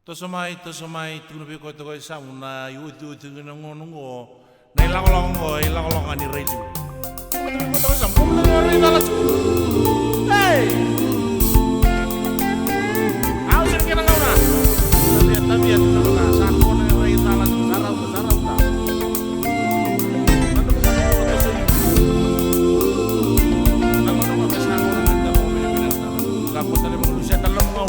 Tosomai, tunubi ko ito ko isang na yuti nungo, na ilakolong ani radio. Tunubi ko ito ko isang, kung nangyarin alas ko. Hey! Ako sir kinangaw na. Tabiat, na, sa ako na yung rayo alas ko, saraw ka. Nangyarin mo, kasi ako na nagda ko, kapot na rin mga lusya, talang mga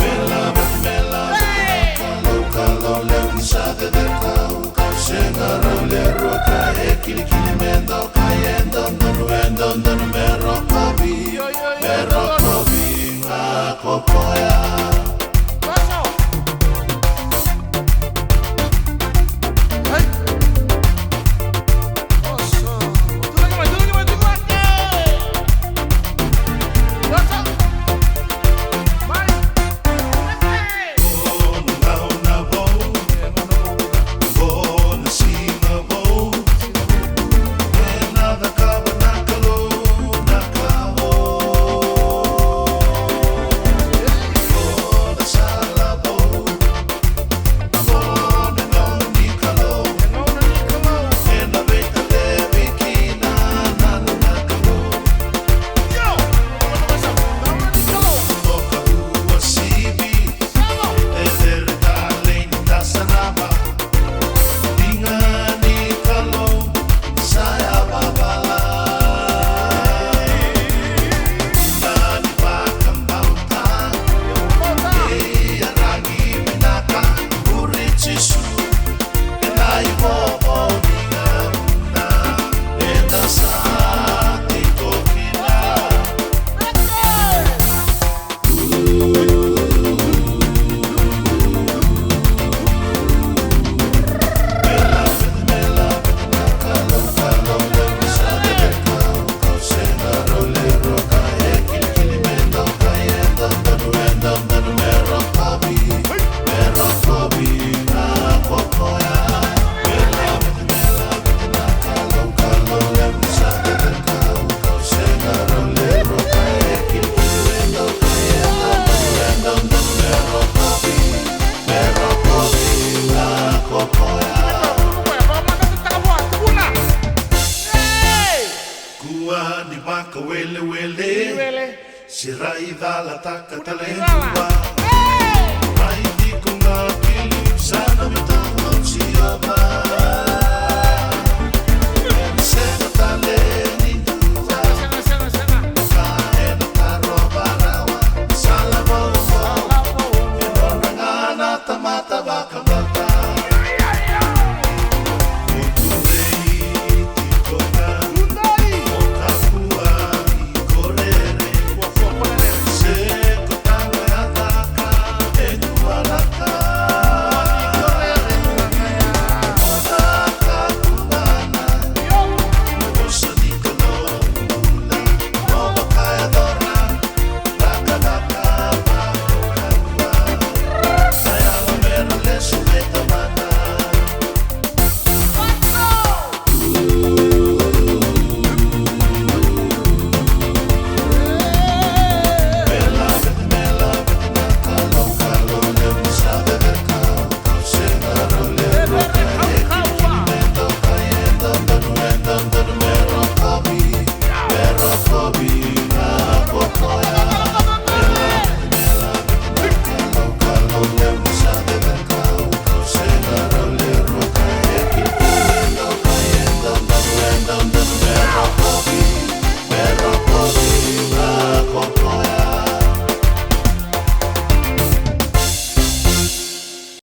Kalau lagi sabe de kau senga role roka kili mendo kayendo no mero kobi ngako poya. Di baka wele sirai dala taka talentua mai di kunga kili sana mitamo siapa sena taleni tua kaena taro barawa salamo enona ngana tamata baka